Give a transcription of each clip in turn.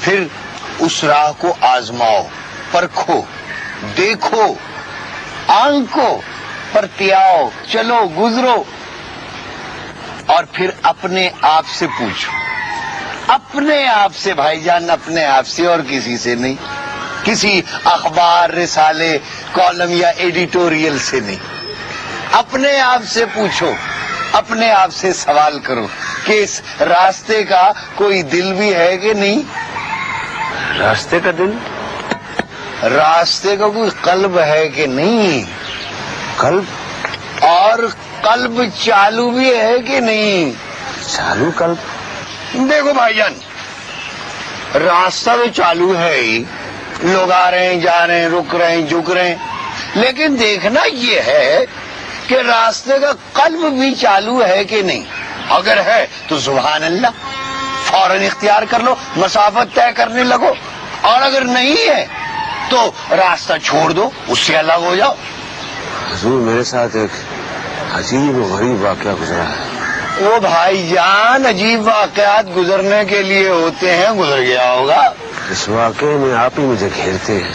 پھر اس راہ کو آزماؤ، پرکھو، دیکھو، آنکھو، پرتیاؤ، چلو، گزرو، اور پھر اپنے آپ سے پوچھو، اپنے آپ سے بھائی جان، اپنے آپ سے، اور کسی سے نہیں، کسی اخبار، رسالے، کالم یا ایڈیٹوریل سے نہیں، اپنے آپ سے پوچھو، اپنے آپ سے سوال کرو کہ اس راستے کا کوئی دل بھی ہے کہ نہیں؟ راستے کا دل؟ راستے کا کوئی قلب ہے کہ نہیں؟ قلب؟ اور قلب چالو بھی ہے کہ نہیں؟ چالو قلب؟ دیکھو بھائی جان، راستہ تو چالو ہے ہی، لوگ آ رہے ہیں، جا رہے ہیں، رک رہے ہیں، جھک رہے ہیں، لیکن دیکھنا یہ ہے کہ راستے کا قلب بھی چالو ہے کہ نہیں۔ اگر ہے تو سبحان اللہ، فوراً اختیار کر لو، مسافت طے کرنے لگو، اور اگر نہیں ہے تو راستہ چھوڑ دو، اس سے الگ ہو جاؤ۔ حضور میرے ساتھ ایک عجیب و غریب واقعہ گزرا ہے۔ وہ بھائی جان، عجیب واقعات گزرنے کے لیے ہوتے ہیں، گزر گیا ہوگا۔ اس واقعے میں آپ ہی مجھے گھیرتے ہیں،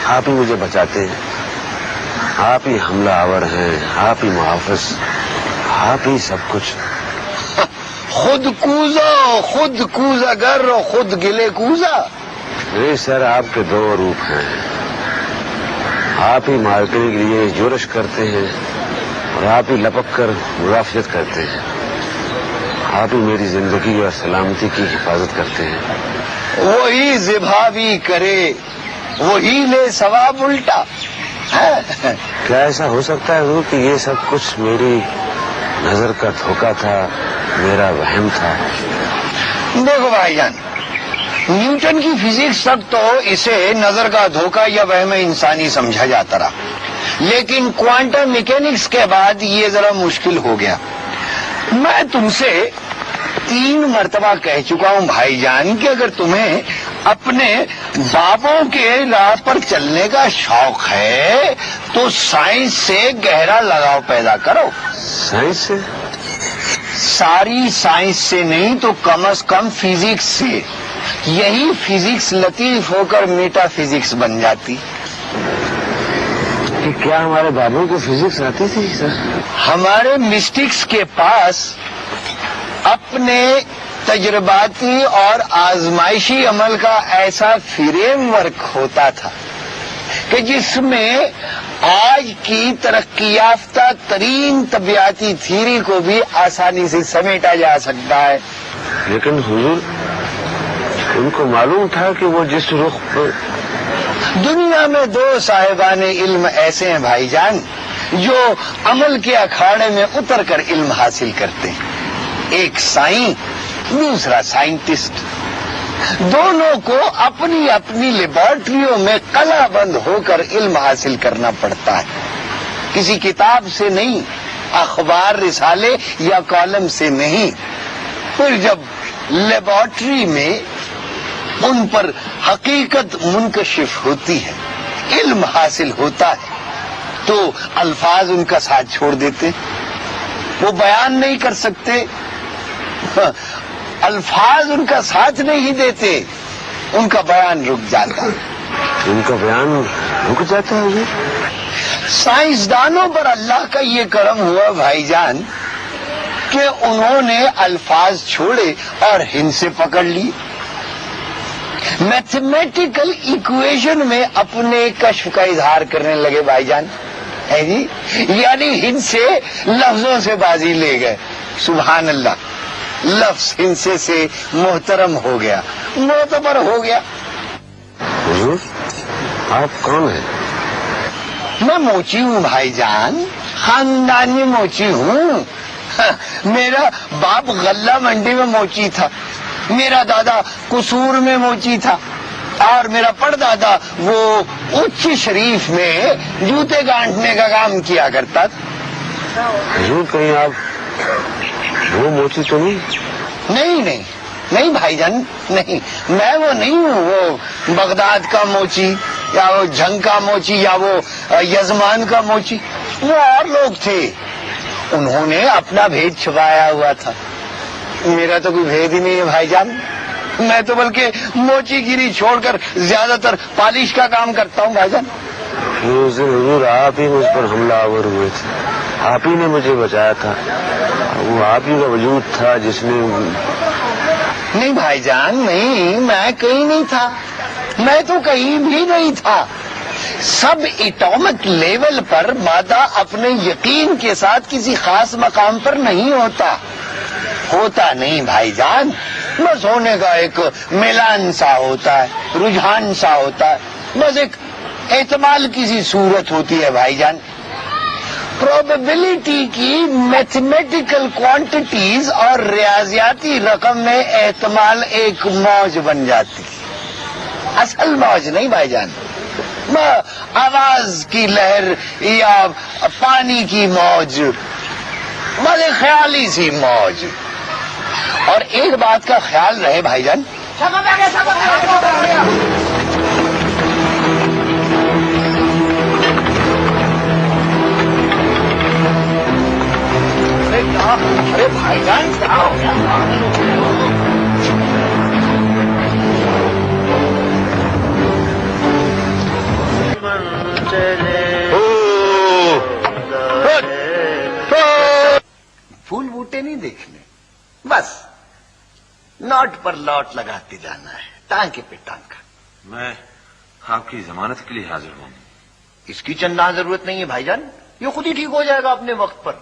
آپ ہی مجھے بچاتے ہیں، آپ ہی حملہ آور ہیں، آپ ہی محافظ، آپ ہی سب کچھ۔ خود کوزا، خود کوزا گر، خود گلے کوزا۔ میرے سر آپ کے دو روپ ہیں، آپ ہی مارکنے کے لیے جورش کرتے ہیں اور آپ ہی لپک کر مدافعت کرتے ہیں، آپ ہی میری زندگی اور سلامتی کی حفاظت کرتے ہیں۔ وہی ذبح بھی کرے، وہی لے ثواب الٹا۔ کیا ایسا ہو سکتا ہے حضور کہ یہ سب کچھ میری نظر کا دھوکہ تھا، میرا وہم تھا؟ دیکھو بھائی جان، نیوٹن کی فزکس تک تو اسے نظر کا دھوکہ یا وہم انسانی سمجھا جاتا رہا، لیکن کوانٹم میکینکس کے بعد یہ ذرا مشکل ہو گیا۔ میں تم سے 3 مرتبہ کہہ چکا ہوں بھائی جان کہ اگر تمہیں اپنے باپوں کے راہ پر چلنے کا شوق ہے تو سائنس سے گہرا لگاؤ پیدا کرو۔ سائنس سے؟ ساری سائنس سے نہیں تو کم از کم فزکس سے، یہی فزکس لطیف ہو کر میٹا فزکس بن جاتی۔ کہ کیا ہمارے بابوں کو فزکس آتی تھی سر؟ ہمارے مسٹکس کے پاس اپنے تجرباتی اور آزمائشی عمل کا ایسا فریم ورک ہوتا تھا کہ جس میں آج کی ترقی یافتہ ترین طبیعتی تھیوری کو بھی آسانی سے سمیٹا جا سکتا ہے۔ لیکن حضور ان کو معلوم تھا کہ وہ جس رخ پر… دنیا میں 2 صاحبان علم ایسے ہیں بھائی جان جو عمل کے اکھاڑے میں اتر کر علم حاصل کرتے ہیں، ایک سائیں، دوسرا سائنٹسٹ۔ دونوں کو اپنی اپنی لیبارٹریوں میں قلعہ بند ہو کر علم حاصل کرنا پڑتا ہے، کسی کتاب سے نہیں، اخبار، رسالے یا کالم سے نہیں۔ پھر جب لیبارٹری میں ان پر حقیقت منکشف ہوتی ہے، علم حاصل ہوتا ہے، تو الفاظ ان کا ساتھ چھوڑ دیتے، وہ بیان نہیں کر سکتے، الفاظ ان کا ساتھ نہیں دیتے، ان کا بیان رک جاتا ہے۔ ان کا بیان رک جاتا ہے؟ سائنسدانوں پر اللہ کا یہ کرم ہوا بھائی جان کہ انہوں نے الفاظ چھوڑے اور ہند سے پکڑ لی، میتھمیٹیکل ایکویشن میں اپنے کشف کا اظہار کرنے لگے بھائی جان، ہے جی، یعنی ہند سے لفظوں سے بازی لے گئے۔ سبحان اللہ، لفظ ہند سے محترم ہو گیا، معتبر ہو گیا۔ حضور آپ کون ہیں؟ میں موچی ہوں بھائی جان، خاندانی موچی ہوں۔ میرا باپ غلہ منڈی میں موچی تھا، میرا دادا قصور میں موچی تھا، اور میرا پردادا وہ اچ شریف میں جوتے گانٹنے کا کام کیا کرتا تھا۔ حضور کہیں آپ وہ موچی تو نہیں؟ نہیں بھائی جان، نہیں، میں وہ نہیں ہوں، وہ بغداد کا موچی یا وہ جھنگ کا موچی یا وہ یزمان کا موچی، وہ اور لوگ تھے، انہوں نے اپنا بھید چھپایا ہوا تھا، میرا تو کوئی بھید ہی نہیں ہے بھائی جان۔ میں تو بلکہ موچی گیری چھوڑ کر زیادہ تر پالش کا کام کرتا ہوں بھائی جان. اس دن حضور آپ ہی مجھ پر حملہ آور ہوئے تھے, آپ ہی نے مجھے بچایا تھا, وہ آپ ہی کا وجود تھا جس نے. نہیں بھائی جان نہیں, میں کہیں نہیں تھا, میں تو کہیں بھی نہیں تھا. سب ایٹامک لیول پر مادہ اپنے یقین کے ساتھ کسی خاص مقام پر نہیں ہوتا نہیں بھائی جان. بس ہونے کا ایک میلان سا ہوتا ہے, رجحان سا ہوتا ہے, بس ایک احتمال کی سی صورت ہوتی ہے بھائی جان. پروبیبلٹی کی میتھمیٹیکل کوانٹیٹیز اور ریاضیاتی رقم میں احتمال ایک موج بن جاتی, اصل موج نہیں بھائی جان. آواز کی لہر یا پانی کی موج, بڑے خیالی سی موج. اور ایک بات کا خیال رہے بھائی جان, ارے بھائی جان کیا ہو گیا؟ پھول بوٹے نہیں دیکھنے, بس نوٹ پر لوٹ لگاتے جانا ہے, ٹانکے پہ ٹانکا. میں آپ کی ضمانت کے لیے حاضر ہوں. اس کی چندہ ضرورت نہیں ہے بھائی جان, یہ خود ہی ٹھیک ہو جائے گا اپنے وقت پر.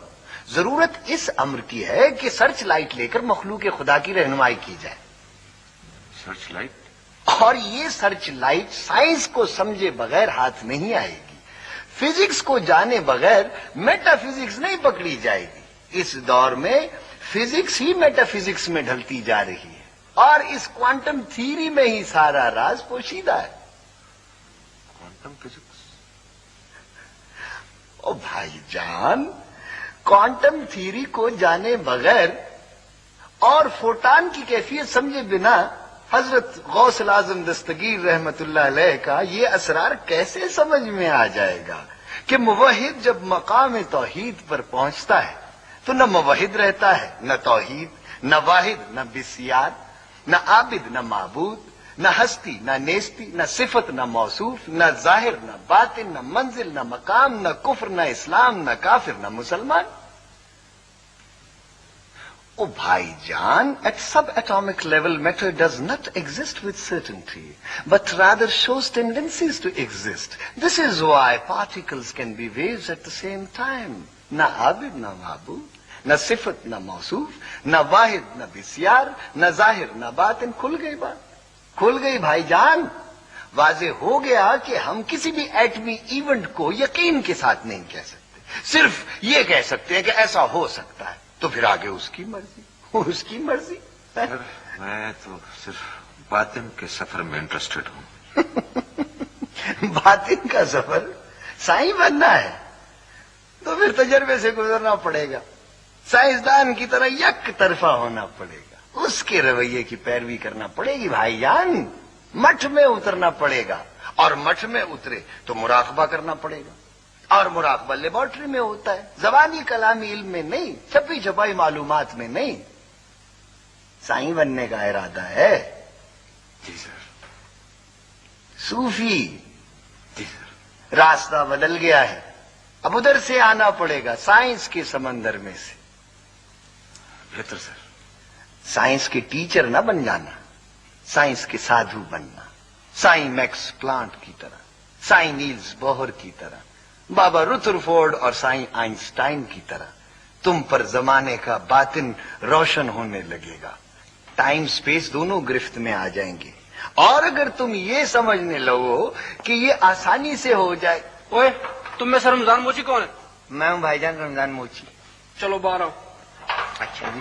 ضرورت اس امر کی ہے کہ سرچ لائٹ لے کر مخلوق خدا کی رہنمائی کی جائے. Search light? اور یہ سرچ لائٹ سائنس کو سمجھے بغیر ہاتھ نہیں آئے گی, فزکس کو جانے بغیر میٹا فزکس نہیں پکڑی جائے گی. اس دور میں فزکس ہی میٹا فزکس میں ڈھلتی جا رہی ہے, اور اس کوانٹم تھیوری میں ہی سارا راز پوشیدہ ہے. Quantum physics? او بھائی جان, کوانٹم تھیوری کو جانے بغیر اور فوٹان کی کیفیت سمجھے بنا حضرت غوث الاعظم دستگیر رحمت اللہ علیہ کا یہ اسرار کیسے سمجھ میں آ جائے گا کہ موحد جب مقام توحید پر پہنچتا ہے تو نہ موحد رہتا ہے, نہ توحید, نہ واحد, نہ بسیار, نہ عابد, نہ معبود, نہ ہستی, نہ نیستی, نہ صفت, نہ موصوف, نہ ظاہر, نہ باطن, نہ منزل, نہ مقام, نہ کفر, نہ اسلام, نہ کافر, نہ مسلمان. او بھائی جان, at sub-atomic level matter does not exist with certainty, but rather shows tendencies to exist. This is why particles can be waves at the same time. نہ عابد, نہ معبود, نہ صفت, نہ موصوف, نہ واحد, نہ بسیار, نہ ظاہر, نہ باطن. کھل گئی بات, کھل گئی بھائی جان. واضح ہو گیا کہ ہم کسی بھی ایٹمی ایونٹ کو یقین کے ساتھ نہیں کہہ سکتے, صرف یہ کہہ سکتے ہیں کہ ایسا ہو سکتا ہے. تو پھر آگے اس کی مرضی, اس کی مرضی. میں تو صرف باطن کے سفر میں انٹرسٹڈ ہوں. باطن کا سفر سائیں بننا ہے تو پھر تجربے سے گزرنا پڑے گا, سائنسدان کی طرح یک طرفہ ہونا پڑے گا, اس کے رویے کی پیروی کرنا پڑے گی بھائی جان. مٹھ میں اترنا پڑے گا, اور مٹھ میں اترے تو مراقبہ کرنا پڑے گا, اور مراقبہ لیبارٹری میں ہوتا ہے, زبانی کلامی علم میں نہیں, چھپی چھپائی معلومات میں نہیں. سائیں بننے کا ارادہ ہے؟ جی سر. صوفی؟ جی سر. راستہ بدل گیا ہے, اب ادھر سے آنا پڑے گا, سائنس کے سمندر میں سے. بہتر سر. سائنس کے ٹیچر نہ بن جانا, سائنس کے سادھو بننا. سائیں میکس پلانٹ کی طرح, سائیں نیلز بوہر کی طرح, بابا رتھرفورڈ اور سائیں آئنسٹائن کی طرح تم پر زمانے کا باطن روشن ہونے لگے گا. ٹائم سپیس دونوں گرفت میں آ جائیں گے, اور اگر تم یہ سمجھنے لگو کہ یہ آسانی سے ہو جائے. اوے, تم میں سے رمضان موچی کون ہے؟ میں ہوں بھائی جان رمضان موچی. چلو باہر آؤ. اچھا جی.